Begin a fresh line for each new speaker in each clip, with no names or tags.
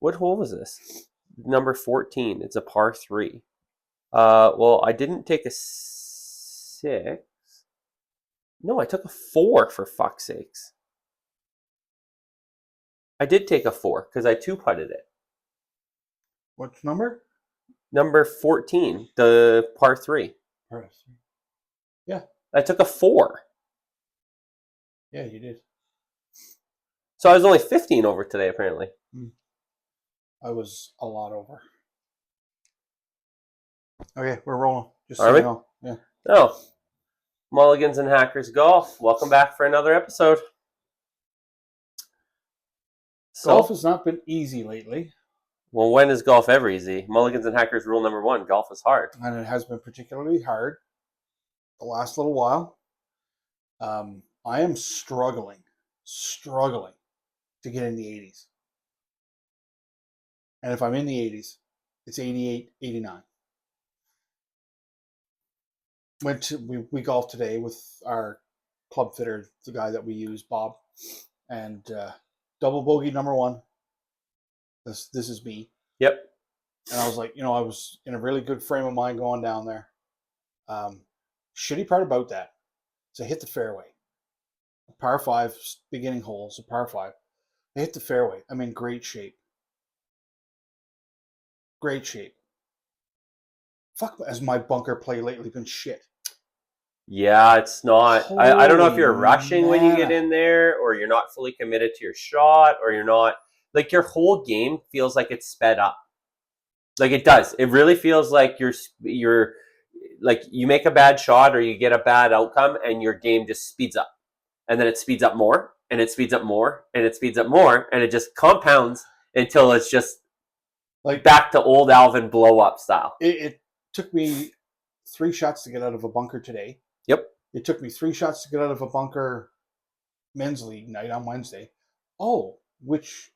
What hole was this? Number 14. It's a par 3. Well, I didn't take a 6. No, I took a 4 for fuck's sakes. I did take a 4 because I 2-putted it.
What's number?
Number 14, the par 3.
Yeah.
I took a 4.
Yeah, you did.
So I was only 15 over today, apparently.
I was a lot over. Okay, we're rolling. Just
Are we?
you know. Yeah.
Oh. Mulligans and Hackers Golf. Welcome back for another episode.
Golf has not been easy lately.
Well, when is golf ever easy? Mulligans and Hackers rule number 1, golf is hard.
And it has been particularly hard the last little while. I am struggling to get in the 80s. And if I'm in the 80s, it's 88, 89. We golfed today with our club fitter, the guy that we use, Bob, and double bogey number 1. This is me.
Yep.
And I was like, I was in a really good frame of mind going down there. Shitty part about that is I hit the fairway. A par 5 beginning hole, so par 5. I hit the fairway. I'm in great shape. Great shape. Fuck, has my bunker play lately been shit?
Yeah, it's not. I don't know if you're
Holy
rushing when you get
man.
in there, or you're not fully committed to your shot, or you're not. Like, your whole game feels like it's sped up. Like, it does. It really feels like you're like, you make a bad shot or you get a bad outcome and your game just speeds up. And then it speeds up more, and it speeds up more, and it speeds up more, and it just compounds until it's just like back to old Alvin blow up style.
It took me 3 shots to get out of a bunker today.
Yep.
It took me 3 shots to get out of a bunker men's league night on Wednesday. Oh, which...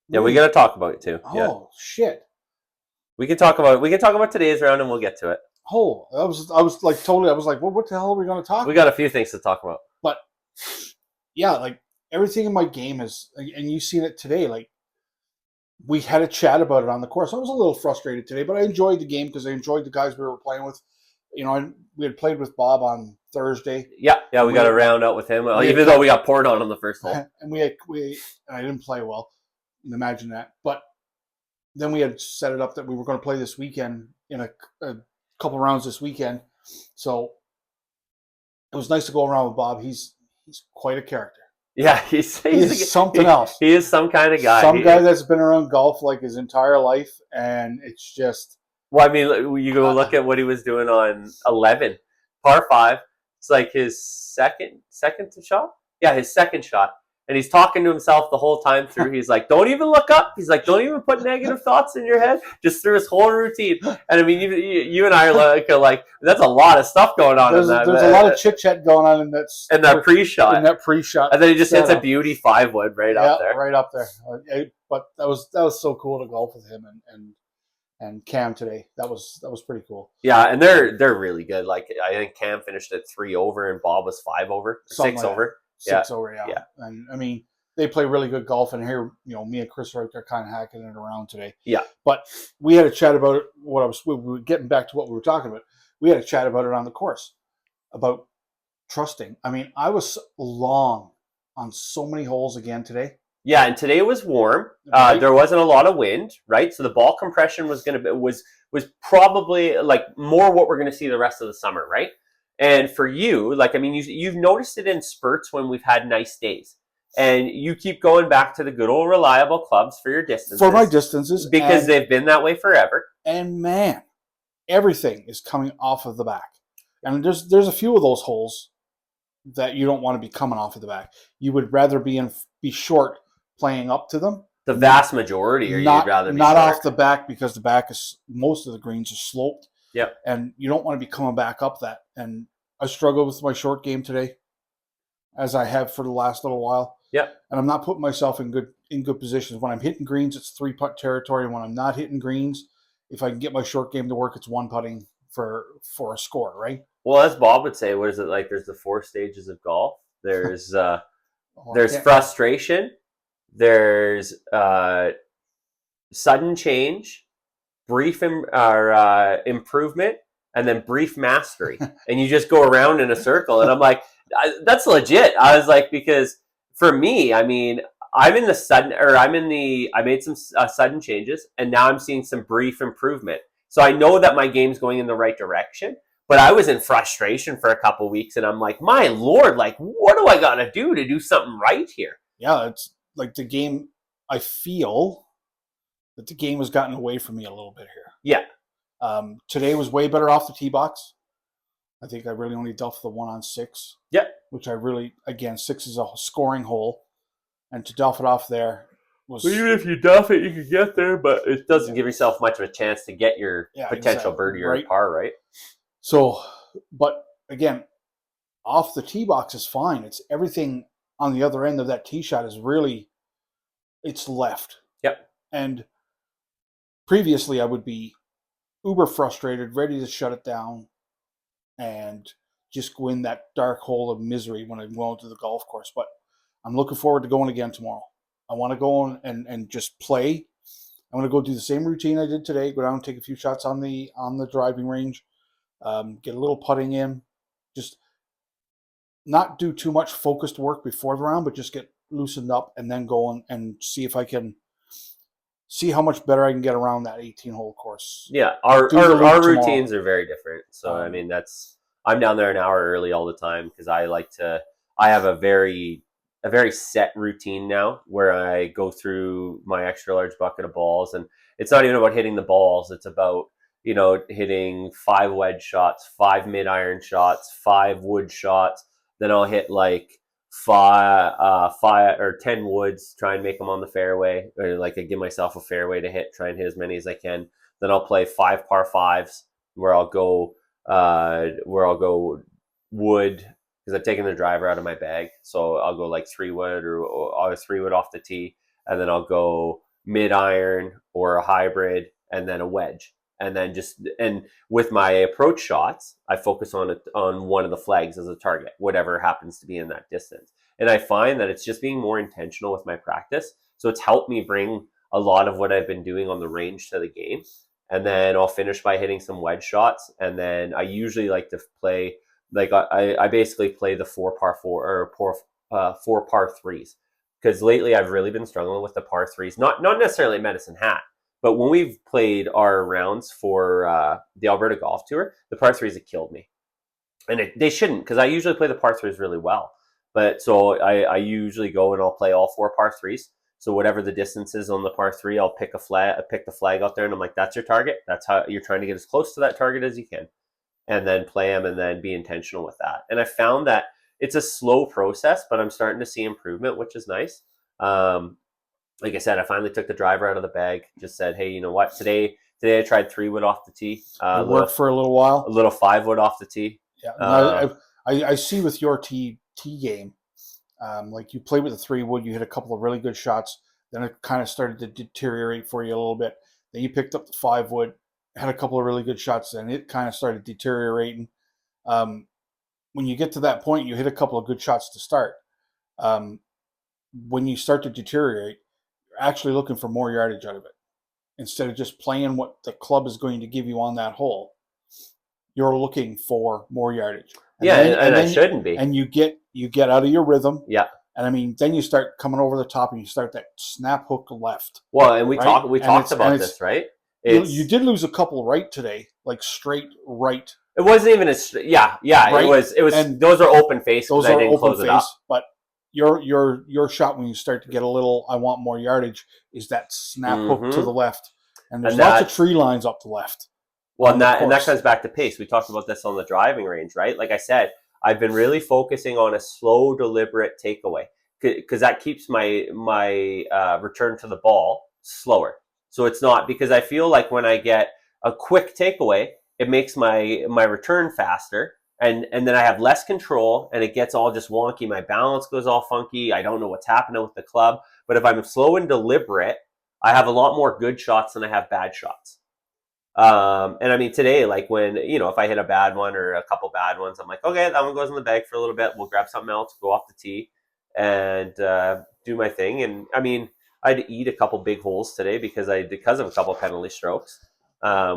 Yeah, we got to talk about it too.
Oh,
yeah.
Shit.
We can talk about today's round and we'll get to it.
Oh, I was like totally, I was like, well, what the hell are we going to talk about?
We got a few things to talk about.
But, yeah, like, everything in my game is, and you've seen it today, like, we had a chat about it on the course. I was a little frustrated today, but I enjoyed the game because I enjoyed the guys we were playing with. We had played with Bob on Thursday.
Yeah, we got a round out with him, even though we got poured on the first hole.
And and I didn't play well. Imagine that. But then we had set it up that we were going to play this weekend in a couple rounds this weekend. So it was nice to go around with Bob. He's quite a character.
Yeah, he's
something else.
He is some kind of guy.
Some guy that's been around golf like his entire life, and it's just...
Well, I mean, you go look at what he was doing on 11, par 5. It's like his second shot? Yeah, his second shot. And he's talking to himself the whole time through. He's like, don't even look up. He's like, don't even put negative thoughts in your head. Just through his whole routine. And I mean, you and I are like, that's a lot of stuff going on in that.
There's a lot of chit-chat going on in
that pre-shot.
In that pre-shot.
And then he just hits a beauty 5-wood right up there.
Right up there. But that was so cool to golf with him and Cam today. That was pretty cool.
Yeah, and they're really good. Like, I think Cam finished at 3 over and Bob was 5 over, 6 over.
6 over, yeah. And I mean, they play really good golf, and here, me and Chris are out there kind of hacking it around today.
Yeah.
But we had a chat about it. We were getting back to what we were talking about. We had a chat about it on the course about trusting. I mean, I was long on so many holes again today.
Yeah, and today was warm.
Right.
There wasn't a lot of wind, right? So the ball compression was probably like more what we're going to see the rest of the summer, right? And for you, like, I mean, you've noticed it in spurts when we've had nice days. And you keep going back to the good old reliable clubs for your distances.
For my distances.
Because they've been that way forever.
And man, everything is coming off of the back. And there's a few of those holes that you don't want to be coming off of the back. You would rather be short playing up to them.
The vast majority, you'd rather be
not
short.
off the back, because the back is, most of the greens are sloped.
Yep.
And you don't want to be coming back up that. And I struggled with my short game today, as I have for the last little while.
Yep.
And I'm not putting myself in good positions. When I'm hitting greens, it's 3-putt territory. When I'm not hitting greens, if I can get my short game to work, it's 1-putting for a score, right?
Well, as Bob would say, what is it like? There's the 4 stages of golf. There's there's frustration. There's sudden change, brief improvement, and then brief mastery, and you just go around in a circle. And I'm like, that's legit. I was like, because for me, I mean, I'm in the sudden, or I'm in the, I made some sudden changes, and now I'm seeing some brief improvement. So I know that my game's going in the right direction. But I was in frustration for a couple weeks, and I'm like, my lord, like, what do I gotta do to do something right here?
Yeah, it's like the game. I feel that the game has gotten away from me a little bit here.
Yeah.
Today was way better off the tee box. I think I really only duffed the 1-on-6.
Yeah.
Which I really, again, 6 is a scoring hole, and to duff it off there was.
Well, even if you duff it, you can get there, but it doesn't give yourself much of a chance to get your potential birdie or par, right?
So, but again, off the tee box is fine. It's everything on the other end of that tee shot is really, it's left.
Yep.
And previously I would be uber frustrated, ready to shut it down and just go in that dark hole of misery when I'm going to the golf course. But I'm looking forward to going again tomorrow. I want to go and just play. I'm going to go do the same routine I did today, go down and take a few shots on the driving range. Get a little putting in, just not do too much focused work before the round, but just get loosened up and then go and see if I can see how much better I can get around that 18-hole course.
Yeah, our routines are very different. So I mean, I'm down there an hour early all the time because I have a very set routine now where I go through my extra large bucket of balls, and it's not even about hitting the balls. It's about hitting 5 wedge shots, 5 mid-iron shots, 5 wood shots. Then I'll hit like 5 or 10 woods, try and make them on the fairway, or like I give myself a fairway to hit, try and hit as many as I can. Then I'll play 5 par 5s where I'll go wood because I've taken the driver out of my bag. So I'll go like 3 wood or 3 wood off the tee, and then I'll go mid-iron or a hybrid, and then a wedge. And then and with my approach shots, I focus on one of the flags as a target, whatever happens to be in that distance. And I find that it's just being more intentional with my practice. So it's helped me bring a lot of what I've been doing on the range to the game. And then I'll finish by hitting some wedge shots. And then I usually like to play, like I basically play the 4 par 4 or 4 par 3s. Because lately I've really been struggling with the par 3s, not necessarily Medicine Hat. But when we've played our rounds for the Alberta Golf Tour, the par 3s have killed me. And they shouldn't, because I usually play the par 3s really well. But so I usually go and I'll play all 4 par 3s. So whatever the distance is on the par 3, I'll pick the flag out there, and I'm like, that's your target. That's how you're trying to get as close to that target as you can. And then play them and then be intentional with that. And I found that it's a slow process, but I'm starting to see improvement, which is nice. Like I said, I finally took the driver out of the bag. Just said, hey, you know what? Today I tried 3 wood off the tee.
Worked for a little while.
A little 5 wood off the tee.
Yeah, I see with your tee game, like you played with the 3 wood, you hit a couple of really good shots. Then it kind of started to deteriorate for you a little bit. Then you picked up the 5 wood, had a couple of really good shots, and it kind of started deteriorating. When you get to that point, you hit a couple of good shots to start. When you start to deteriorate, actually looking for more yardage out of it instead of just playing what the club is going to give you on that hole. You're looking for more yardage.
And I shouldn't be.
And you get out of your rhythm.
Yeah.
And I mean, then you start coming over the top and you start that snap hook left.
Well, and we talked about this, right?
You did lose a couple right today, like straight right.
It wasn't even right? It was and those are open face.
Those are open face, but your shot when you start to get a little, I want more yardage, is that snap hook to the left, and there's lots of tree lines up the left.
Well, and that comes back to pace. We talked about this on the driving range, right? Like I said, I've been really focusing on a slow, deliberate takeaway because that keeps my return to the ball slower. So it's not, because I feel like when I get a quick takeaway, it makes my return faster. And then I have less control, and it gets all just wonky. My balance goes all funky. I don't know what's happening with the club. But if I'm slow and deliberate, I have a lot more good shots than I have bad shots. And I mean, today, like when, if I hit a bad one or a couple bad ones, I'm like, okay, that one goes in the bag for a little bit. We'll grab something else, go off the tee, and do my thing. And I mean, I had to eat a couple big holes today because of a couple penalty strokes.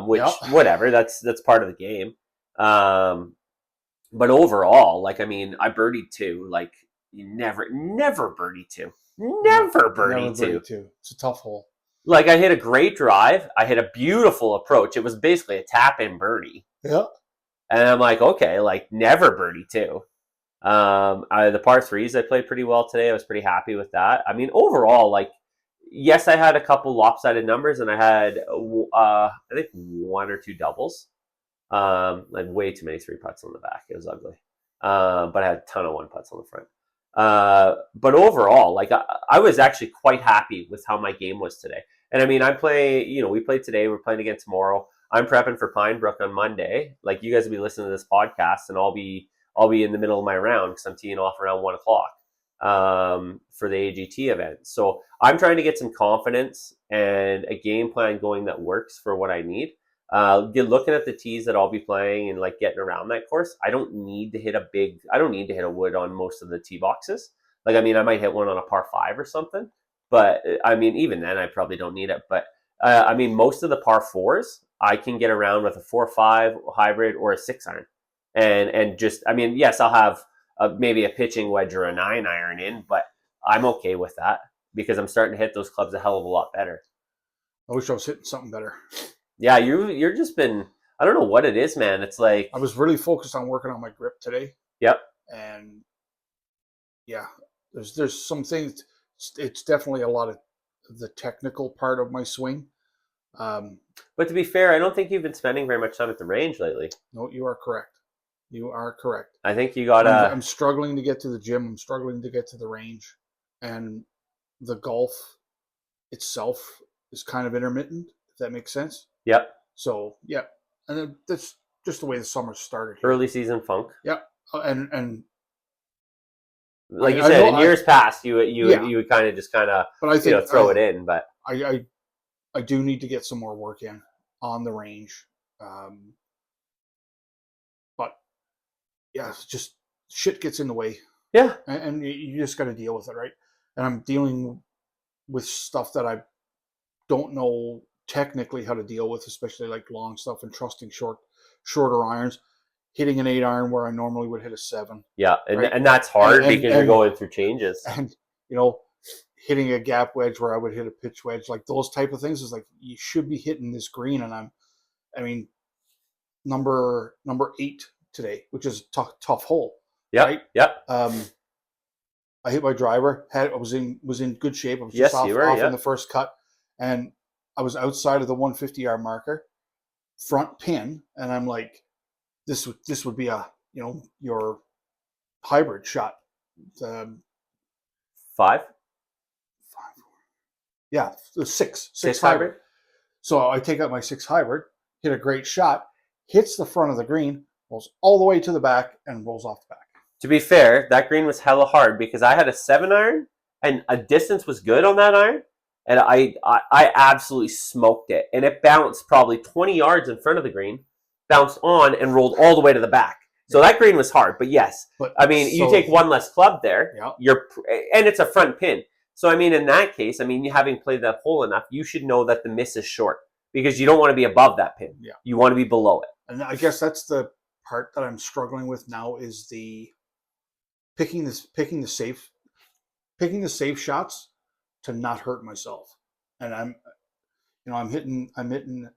Which
Yep.
whatever, that's part of the game. But overall, like I mean, I birdied two. Like you never birdie two, never birdie two.
It's a tough hole.
Like I hit a great drive, I hit a beautiful approach. It was basically a tap in birdie,
Yeah.
and I'm like, okay, like never birdie two. The par threes I played pretty well today. I was pretty happy with that. I mean, overall, like yes, I had a couple lopsided numbers, and I had I think one or two doubles. Like way too many three putts on the back. It was ugly. But I had a ton of one putts on the front. But overall, like I was actually quite happy with how my game was today. And I mean, we played today. We're playing again tomorrow. I'm prepping for Pine Brook on Monday. Like you guys will be listening to this podcast, and I'll be in the middle of my round because I'm teeing off around 1:00 for the AGT event. So I'm trying to get some confidence and a game plan going that works for what I need. Looking at the tees that I'll be playing and like getting around that course, I don't need to hit a wood on most of the tee boxes. Like, I mean, I might hit one on a par 5 or something, but I mean, even then I probably don't need it. But I mean, most of the par 4s I can get around with a 4-5 hybrid or a 6-iron. And just, I mean, yes, I'll have maybe a pitching wedge or a 9-iron in, but I'm okay with that because I'm starting to hit those clubs a hell of a lot better.
I wish I was hitting something better.
Yeah, you're just been, I don't know what it is, man. It's like
I was really focused on working on my grip today.
Yep.
And yeah, there's some things. It's definitely a lot of the technical part of my swing.
But to be fair, I don't think you've been spending very much time at the range lately.
No, you are correct. You are correct.
I think you gotta.
I'm struggling to get to the gym. I'm struggling to get to the range, and the golf itself is kind of intermittent. If that makes sense.
Yep.
So yeah, and then that's just the way the summer started. Here.
Early season funk.
Yep. And
like you said, in years past, you would kind of
but I think
throw it in. But
I do need to get some more work in on the range. But yeah, it's just shit gets in the way.
Yeah.
And you just got to deal with it, right? And I'm dealing with stuff that I don't know technically how to deal with, especially like long stuff and trusting shorter irons, hitting an 8-iron where I normally would hit a 7.
Yeah,
right?
and that's hard because you're going through changes.
And hitting a gap wedge where I would hit a pitch wedge, like those type of things is like you should be hitting this green, and number 8 today, which is a tough hole.
Yeah,
right?
Yep.
I hit my driver. I was in good shape. I was just off in the first cut, and I was outside of the 150-yard marker, front pin, and I'm like, this would be a your hybrid shot.
5.
Yeah, the 6
hybrid.
So I take out my 6 hybrid, hit a great shot, hits the front of the green, rolls all the way to the back, and rolls off the back.
To be fair, that green was hella hard because I had a 7-iron and a distance was good on that iron, and I absolutely smoked it, and it bounced probably 20 yards in front of the green, bounced on and rolled all the way to the back. So that green was hard, but yes, you take one less club there, and it's a front pin. So I mean, in that case, you having played that hole enough, you should know that the miss is short because you don't want to be above that pin.
Yeah,
you want to be below it.
And I guess that's the part that I'm struggling with now is the picking the safe shots to not hurt myself. And I'm hitting a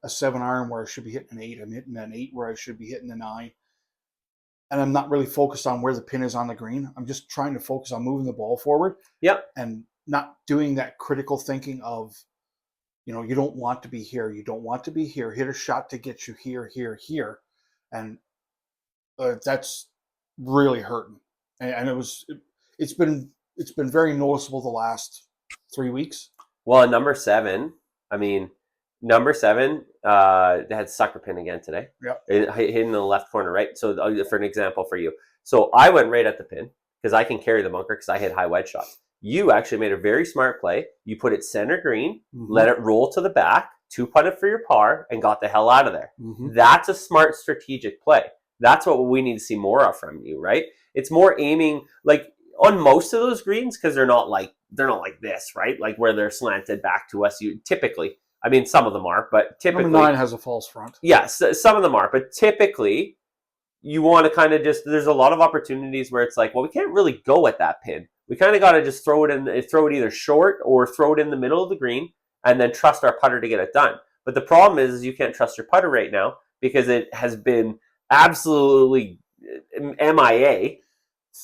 7-iron where I should be hitting an 8. I'm hitting an 8 where I should be hitting a 9. And I'm not really focused on where the pin is on the green. I'm just trying to focus on moving the ball forward.
Yep.
And not doing that critical thinking of, you don't want to be here. You don't want to be here. Hit a shot to get you here, here, here. And that's really hurting. And it's been very noticeable the last 3 weeks.
Well, number 7, they had sucker pin again today.
Yep.
Hitting in the left corner, right? So for an example for you. So I went right at the pin because I can carry the bunker because I hit high wedge shots. You actually made a very smart play. You put it center green, let it roll to the back, 2-putted for your par, and got the hell out of there. Mm-hmm. That's a smart strategic play. That's what we need to see more of from you, right? It's more aiming, like on most of those greens, because they're not like this, right? Like where they're slanted back to us. You typically, I mean, some of them are, but typically,
Number 9 has a false front.
yes, some of them are, but typically, you want to kind of just. There's a lot of opportunities where it's like, well, we can't really go at that pin. We kind of got to just throw it either short or throw it in the middle of the green, and then trust our putter to get it done. But the problem is you can't trust your putter right now because it has been absolutely MIA.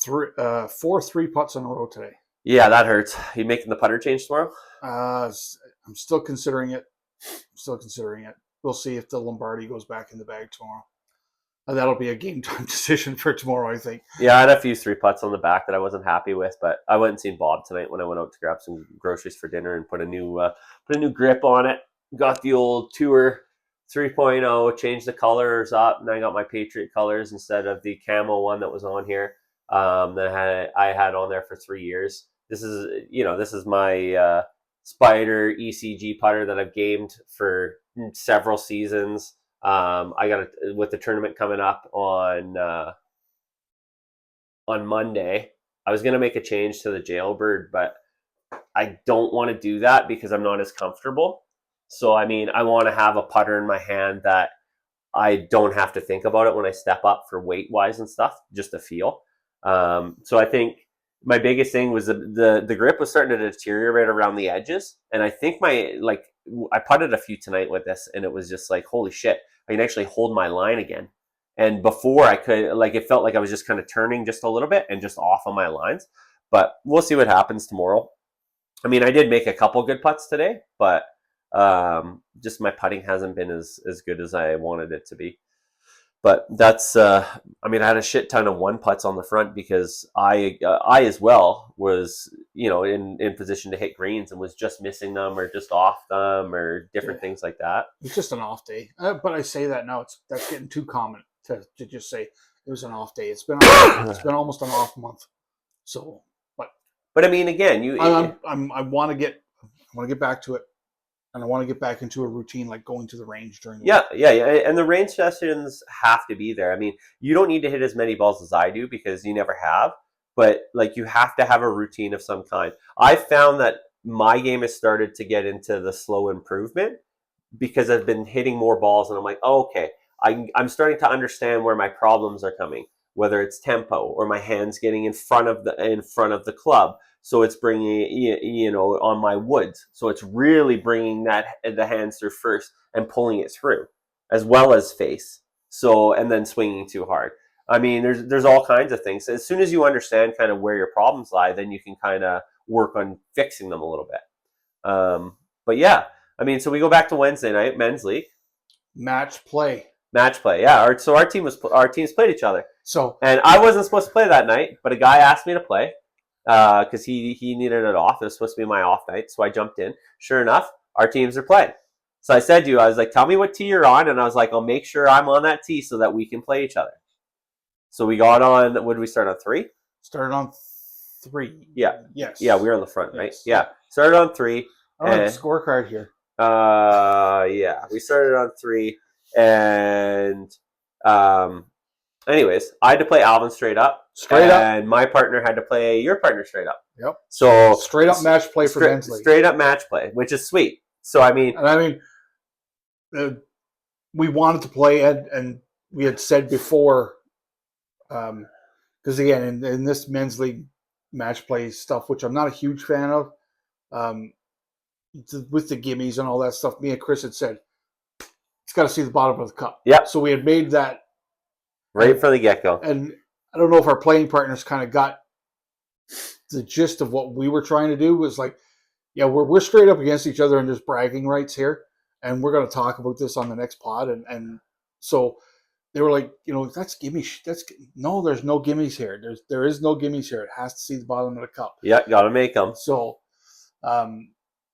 4 3-putts in a row today.
Yeah, that hurts. You making the putter change tomorrow?
I'm still considering it. We'll see if the Lombardi goes back in the bag tomorrow. That'll be a game time decision for tomorrow, I think.
Yeah, I had a few 3-putts on the back that I wasn't happy with, but I went and seen Bob tonight when I went out to grab some groceries for dinner and put a new grip on it. Got the old Tour 3.0, changed the colors up, and I got my Patriot colors instead of the camo one that was on here. That I had on there for 3 years. This is my Spider ECG putter that I've gamed for several seasons. I got it with the tournament coming up on Monday. I was gonna make a change to the Jailbird, but I don't want to do that because I'm not as comfortable. So I mean, I want to have a putter in my hand that I don't have to think about it when I step up for weight wise and stuff, just to feel. So I think my biggest thing was the grip was starting to deteriorate around the edges, and I think I putted a few tonight with this, and it was just like, holy shit, I can actually hold my line again. And before I could, it felt like I was just kind of turning just a little bit and just off on my lines. But we'll see what happens tomorrow. I mean, I did make a couple good putts today, but just my putting hasn't been as good as I wanted it to be. But that's, I had a shit ton of 1-putts on the front because I as well was, in position to hit greens and was just missing them or just off them or different things like that.
It's just an off day. But I say that now, that's getting too common to just say it was an off day. It's been almost an off month. So,
but I mean, again,
I want to get back to it. And I want to get back into a routine like going to the range during the week.
Yeah. And the range sessions have to be there. I mean, you don't need to hit as many balls as I do because you never have, but you have to have a routine of some kind. I found that my game has started to get into the slow improvement because I've been hitting more balls and I'm like, oh, okay, I'm starting to understand where my problems are coming, whether it's tempo or my hands getting in front of the club. So it's bringing, on my woods. So it's really bringing the hands through first and pulling it through, as well as face. So, and then swinging too hard. I mean, there's all kinds of things. As soon as you understand kind of where your problems lie, then you can kind of work on fixing them a little bit. But yeah, I mean, so we go back to Wednesday night, men's league.
Match play,
yeah. So our teams played each other. And I wasn't supposed to play that night, but a guy asked me to play. Because he needed it off. It was supposed to be my off night, so I jumped in. Sure enough, our teams are playing. So I said to you, I was like, tell me what tee you're on, and I was like, I'll make sure I'm on that tee so that we can play each other. So we got on, what did we start on, 3?
Started on 3.
Yeah.
Yes.
Yeah, we were on the front, right? Yes. Yeah. Started on 3.
I don't have the scorecard here.
Yeah. We started on 3, and anyways, I had to play Alvin straight up. And my partner had to play your partner straight up.
Yep.
So
straight up match play for men's league.
Straight up match play, which is sweet. So I mean,
we wanted to play, and we had said before, because again, in this men's league match play stuff, which I'm not a huge fan of, with the gimmies and all that stuff, me and Chris had said it's got to see the bottom of the cup.
Yep.
So we had made that
right from the get-go.
And I don't know if our playing partners kind of got the gist of what we were trying to do. Was like, yeah, we're straight up against each other and there's bragging rights here, and we're going to talk about this on the next pod. And so they were like, that's gimme. No, there's no gimmies here. There is no gimmies here. It has to see the bottom of the cup.
Yeah, got to make them.
So,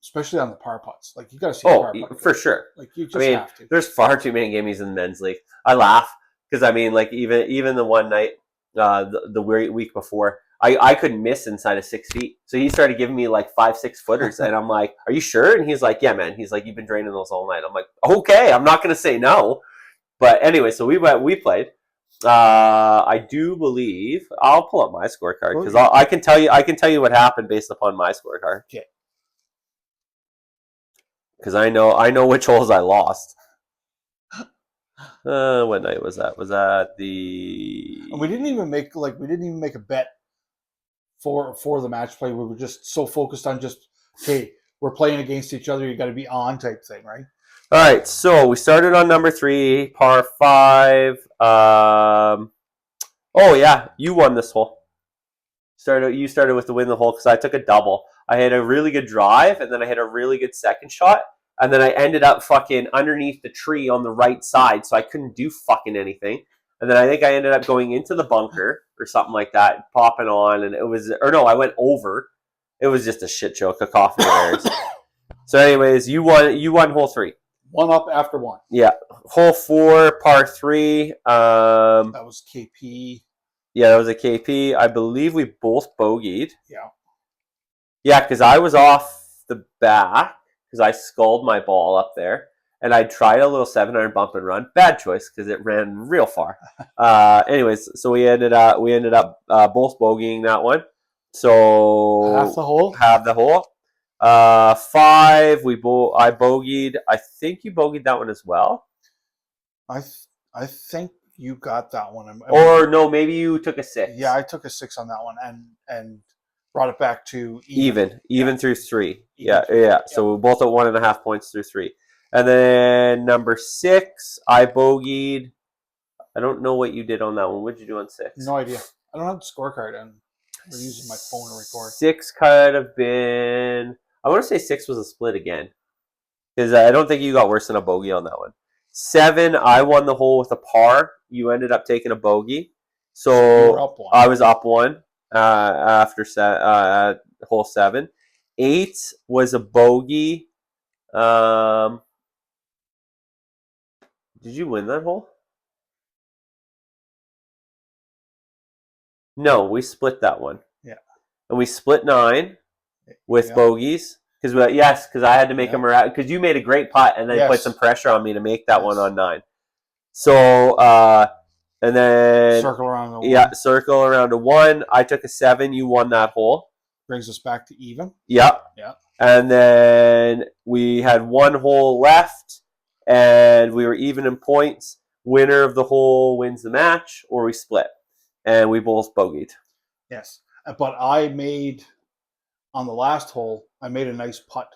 especially on the par putts, you got to see the par putts.
For sure.
You just have to.
There's far too many gimmies in the men's league. I laugh because even the one night, the week before, I couldn't miss inside of 6 feet. So he started giving me 5-6 footers, and I'm like, "Are you sure?" And he's like, "Yeah, man." He's like, "You've been draining those all night." I'm like, "Okay, I'm not going to say no." But anyway, so we played, I do believe I'll pull up my scorecard because I can tell you what happened based upon my scorecard.
Okay.
Because I know which holes I lost. What night was that? Was that the?
And we didn't even make a bet for the match play. We were just so focused on just, okay, we're playing against each other. You got to be on type thing, right?
All right. So we started on number 3, par 5. Oh yeah, you won this hole. You started with the win the hole because I took a double. I had a really good drive, and then I had a really good second shot, and then I ended up fucking underneath the tree on the right side, so I couldn't do fucking anything. And then I think I ended up going into the bunker or something like that, popping on, and I went over. It was just a shit show, cacophony of errors. So, anyways, you won hole 3.
One up after one.
Yeah, hole 4, par 3.
That was KP.
Yeah, that was a KP. I believe we both bogeyed.
Yeah.
Yeah, because I was off the back because I sculled my ball up there, and I tried a little 7-iron bump and run. Bad choice because it ran real far. Anyways, so we ended up both bogeying that one. So
half the hole.
5. I bogeyed. I think you bogeyed that one as well.
I think you got that one.
Or no, maybe you took a 6.
Yeah, I took a 6 on that one and brought it back to
even through 3.
Even
yeah. So we're both at 1.5 points through 3. And then number 6, I bogeyed. I don't know what you did on that one. What did you do on 6?
No idea. I don't have the scorecard, and we're using my phone to record.
6 could have been. I want to say 6 was a split again, because I don't think you got worse than a bogey on that one. 7, I won the hole with a par. You ended up taking a bogey, so
you were up 1.
I was up 1 after hole 7. 8 was a bogey. Did you win that hole? No, we split that one.
Yeah.
And we split 9 with bogeys. Because I had to make them around. Because you made a great putt and then put some pressure on me to make that one on 9. So, and then
circle around the 1.
Yeah, circle around to 1. I took a 7. You won that hole.
Brings us back to even.
Yeah.
Yeah.
And then we had 1 hole left, and we were even in points. Winner of the hole wins the match, or we split. And we both bogeyed.
Yes. But I made, on the last hole, I made a nice putt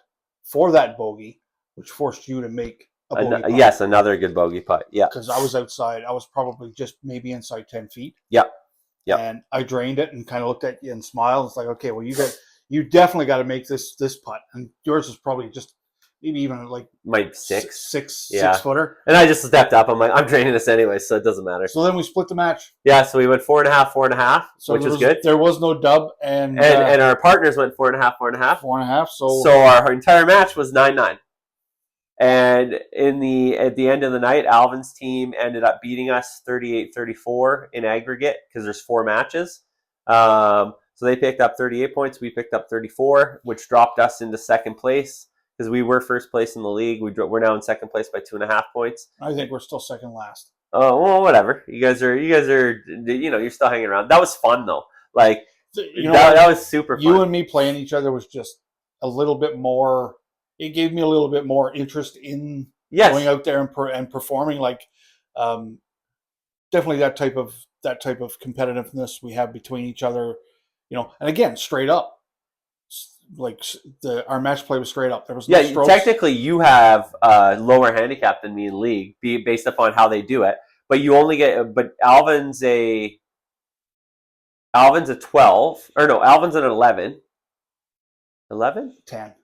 for that bogey, which forced you to make a bogey putt.
Yes, another good bogey putt. Yeah.
Because I was outside. I was probably just maybe inside 10 feet.
Yeah. Yeah.
And I drained it and kind of looked at you and smiled. It's like, okay, well, you definitely got to make this putt. And yours is probably just maybe even like
my 6
footer.
And I just stepped up. I'm like, I'm draining this anyway, so it doesn't matter.
So then we split the match.
Yeah, so we went 4.5, so which was good.
There was no dub, and
our partners went 4.5.
4.5. So
our entire match was 9-9. And at the end of the night, Alvin's team ended up beating us 38-34 in aggregate because there's 4 matches. So they picked up 38 points. We picked up 34, which dropped us into second place because we were first place in the league. We're now in second place by 2.5 points.
I think we're still second last.
Oh, well, whatever. You guys are, you're still hanging around. That was fun though. Like that was super fun.
You and me playing each other was just a little bit more. It gave me a little bit more interest in going out there and performing. Like, definitely that type of competitiveness we have between each other. And again, straight up, like our match play was straight up. There was no strokes. Technically,
you have lower handicap than me in league, based upon how they do it. But you only get. But Alvin's a 12, or no, Alvin's an 11. 11?
10.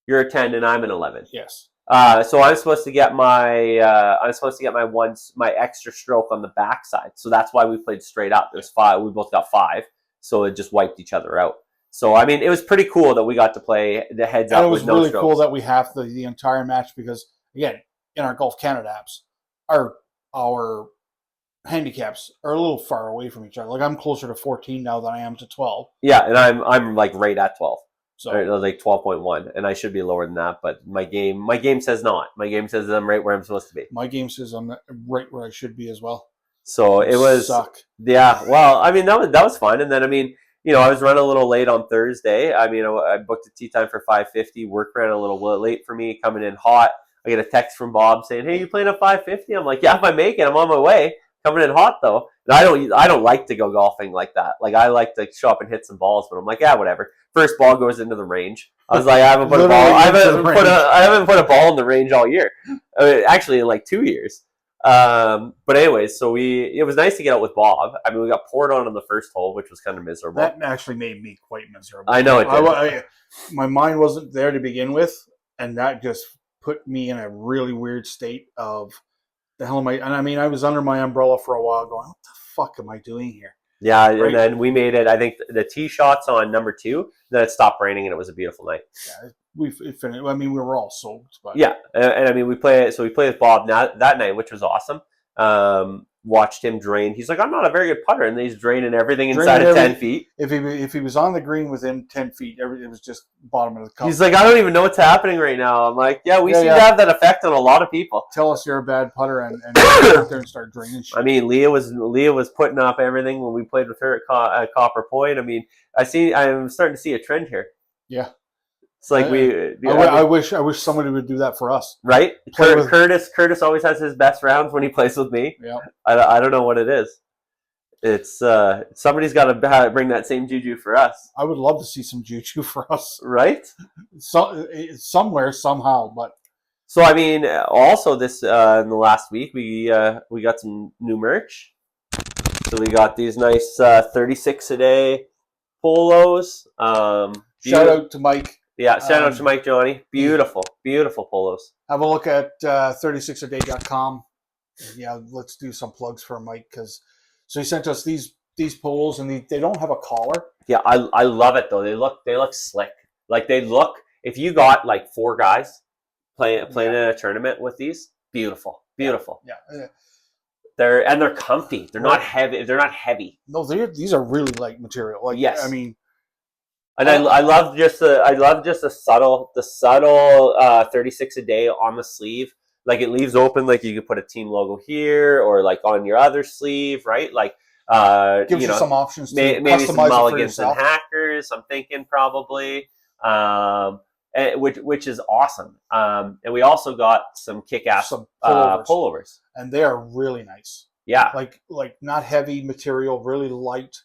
You're a 10 and I'm an 11.
Yes.
So I'm supposed to get my my extra stroke on the backside. So that's why we played straight up. It was 5. We both got 5. So it just wiped each other out. So I mean, it was pretty cool that we got to play the heads up with no strokes. It was really
cool that we have the entire match because again, in our Golf Canada apps, our handicaps are a little far away from each other. Like I'm closer to 14 now than I am to 12.
Yeah, and I'm like right at 12.
So
like 12.1, and I should be lower than that, but my game says not. My game says I'm right where I'm supposed to be.
My game says I'm right where I should be as well.
So it was,
Suck.
yeah. Well, I mean that was fun, and then I mean, I was running a little late on Thursday. I mean, I booked a tee time for 5:50. Work ran a little late for me, coming in hot. I get a text from Bob saying, "Hey, you playing at 5:50?" I'm like, "Yeah, if I make it, I'm on my way." Coming in hot though. And I don't like to go golfing like that. Like I like to show up and hit some balls, but I'm like, yeah, whatever. First ball goes into the range. I was like, I haven't put a ball. I haven't put a ball in the range all year. I mean, actually, in like 2 years. But anyways, so it was nice to get out with Bob. I mean, we got poured on the first hole, which was kind of miserable.
That actually made me quite miserable.
I know it did.
My mind wasn't there to begin with, and that just put me in a really weird state of the hell am I? And I mean, I was under my umbrella for a while, going, "What the fuck am I doing here?"
Yeah, right? And then we made it. I think the tee shots on number 2. Then it stopped raining, and it was a beautiful night.
Yeah, we finished. I mean, we were all soaked, but
yeah, and I mean, we played with Bob that night, which was awesome. Watched him drain. He's like, I'm not a very good putter, and then he's draining everything inside of 10 feet.
If he was on the green within 10 feet, it was just bottom of the cup.
He's like, I don't even know what's happening right now. I'm like, yeah, we seem to have that effect on a lot of people.
Tell us you're a bad putter and go out there and start draining shit.
I mean, Leah was putting up everything when we played with her at Copper Point. I mean, I'm starting to see a trend here.
Yeah.
It's like
I wish somebody would do that for us.
Right? Curtis always has his best rounds when he plays with me.
Yeah.
I don't know what it is. It's somebody's got to bring that same juju for us.
I would love to see some juju for us.
Right?
Somewhere, somehow, but.
So I mean, also this in the last week we got some new merch. So we got these nice 36 a day polos.
Shout out to Mike.
Yeah, shout out to Mike Johnny. Beautiful polos.
Have a look at 36aday.com. Yeah, let's do some plugs for Mike so he sent us these polos and they don't have a collar.
Yeah, I love it though. They look slick. Like they look. If you got like 4 guys playing in a tournament with these, beautiful.
Yeah.
They're comfy. They're not heavy. They're not heavy.
No, these are really light material. Like yes, I mean.
And I love just the subtle 36 a day on the sleeve. Like it leaves open, like you could put a team logo here or like on your other sleeve, right? Like
gives you some options to
maybe some
customize
mulligans and hackers. I'm thinking probably, which is awesome. And we also got some kick-ass pullovers, and
they are really nice.
Yeah,
like not heavy material, really light.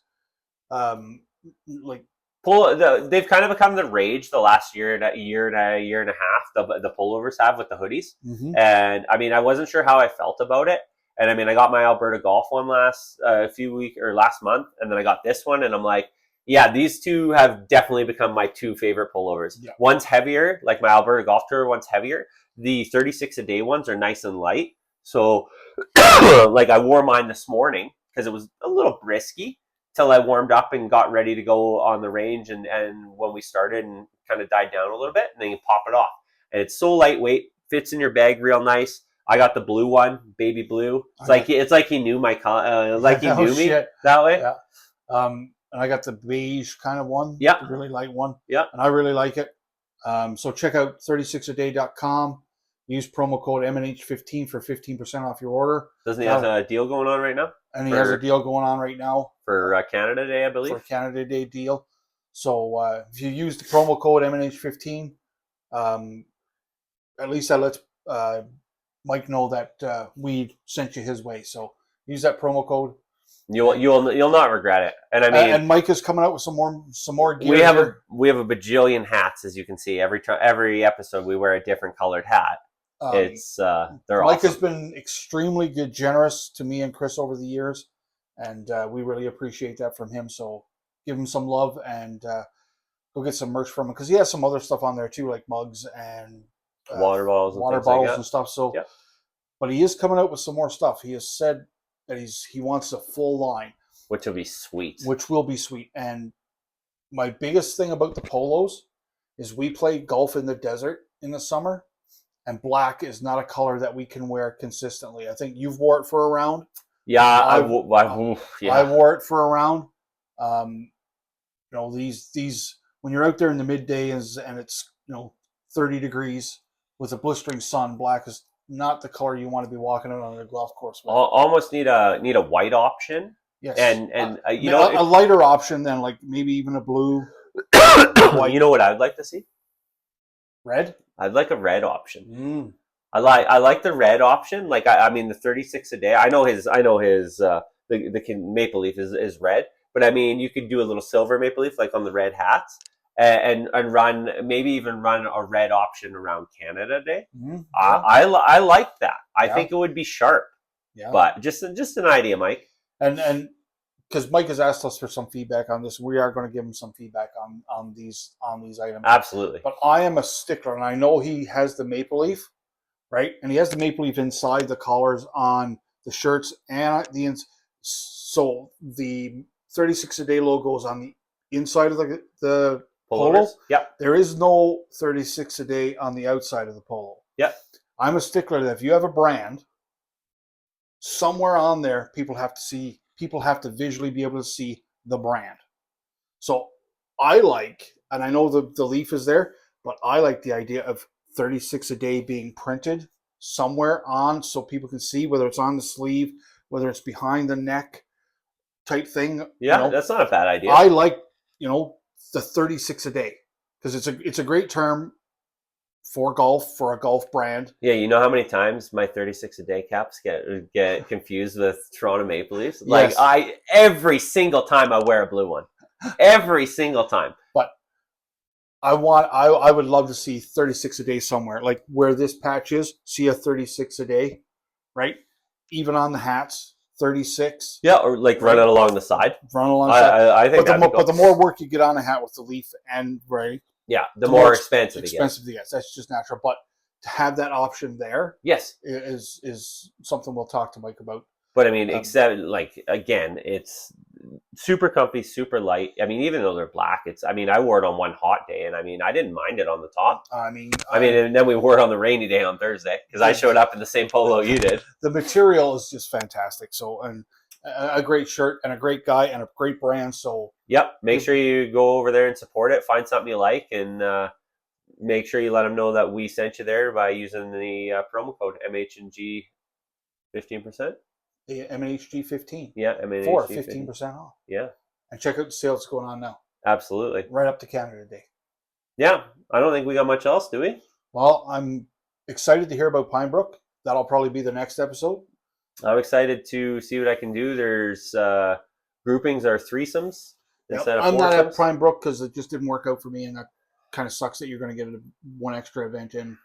They've kind of become the rage the last year and a half. The pullovers have with the hoodies, and I mean, I wasn't sure how I felt about it. And I mean, I got my Alberta Golf one last month, and then I got this one, and I'm like, yeah, these two have definitely become my 2 favorite pullovers. Yeah. One's heavier, like my Alberta Golf Tour one's heavier. The 36 a day ones are nice and light. So, like I wore mine this morning because it was a little brisky. Till I warmed up and got ready to go on the range, and when we started and kind of died down a little bit, and then you pop it off. And it's so lightweight, fits in your bag real nice. I got the blue one, baby blue. It's like he knew my me that way.
Yeah. And I got the beige kind of one.
Yeah.
The really light one.
Yeah.
And I really like it. So check out 36aday.com. Use promo code MNH15 for 15% off your order.
Doesn't he have a deal going on right now?
And he has a deal going on right now.
For Canada Day, I believe.
For Canada Day deal. So if you use the promo code MNH15, at least that lets Mike know that we sent you his way. So use that promo code.
You'll not regret it. And I mean,
and Mike is coming out with some more gear.
We have a bajillion hats, as you can see. Every episode we wear a different colored hat. They're
Mike
awesome.
Has been extremely generous to me and Chris over the years, and we really appreciate that from him. So give him some love and go get some merch from him because he has some other stuff on there too, like mugs and
water bottles,
and stuff. So, but he is coming out with some more stuff. He has said that he wants a full line,
which will be sweet.
And my biggest thing about the polos is we play golf in the desert in the summer. And black is not a color that we can wear consistently. I think you've wore it for a round.
Yeah, I
wore it for a round. These when you're out there in the midday and it's 30 degrees with a blistering sun, black is not the color you want to be walking out on the golf course with.
Almost need a white option,
Yes,
and you know
a lighter option than like maybe even a blue,
if, you know what I'd like to see?
red.
I'd like a red option. I like the red option. Like I mean the 36 a day. I know his the maple leaf is red, but I mean you could do a little silver maple leaf like on the red hats, and run maybe even run a red option around Canada Day.
Yeah.
I like that. I
Yeah.
think it would be sharp.
Yeah.
But just an idea, Mike.
And because Mike has asked us for some feedback on this, we are going to give him some feedback on these items.
Absolutely.
But I am a stickler, and I know he has the maple leaf, right? And he has the maple leaf inside the collars on the shirts and so the 36 a day logo is on the inside of the polo.
Yep.
There is no 36 a day on the outside of the polo.
Yep.
I'm a stickler that if you have a brand, somewhere on there, people have to visually be able to see the brand. So I like, and I know the leaf is there, but I like the idea of 36 a day being printed somewhere on so people can see, whether it's on the sleeve, whether it's behind the neck type thing.
Yeah, that's not a bad idea.
I like, the 36 a day because it's a great term for golf, for a golf brand.
Yeah, you know how many times my 36 a day caps get confused with Toronto Maple Leafs? Like
Yes.
Every single time I wear a blue one. Every single time.
But I would love to see 36 a day somewhere. Like where this patch is, see a 36 a day, right? Even on the hats, 36.
Yeah, or like run it along the side.
Run alongside.
I think
but the more work you get on a hat with the leaf and right.
Yeah, the more expensive it gets.
That's just natural. But to have that option there,
yes,
is something we'll talk to Mike about.
But I mean, except like again, it's super comfy, super light. I mean, even though they're black, I wore it on one hot day, and I mean, I didn't mind it on the top. And then we wore it on the rainy day on Thursday because I showed up in the same polo you did.
The material is just fantastic. So, and a great shirt and a great guy and a great brand. So,
yep. Make sure you go over there and support it. Find something you like, and make sure you let them know that we sent you there by using the promo code MHNG 15%.
The MNHG 15.
Yeah, MNHG
for 15% off.
Yeah.
And check out the sales going on now.
Absolutely.
Right up to Canada Day.
Yeah. I don't think we got much else, do we?
Well, I'm excited to hear about Pinebrook. That'll probably be the next episode.
I'm excited to see what I can do. There's groupings are threesomes instead of foursomes.
I'm not at Pinebrook because it just didn't work out for me, and that kind of sucks that you're going to get one extra event in.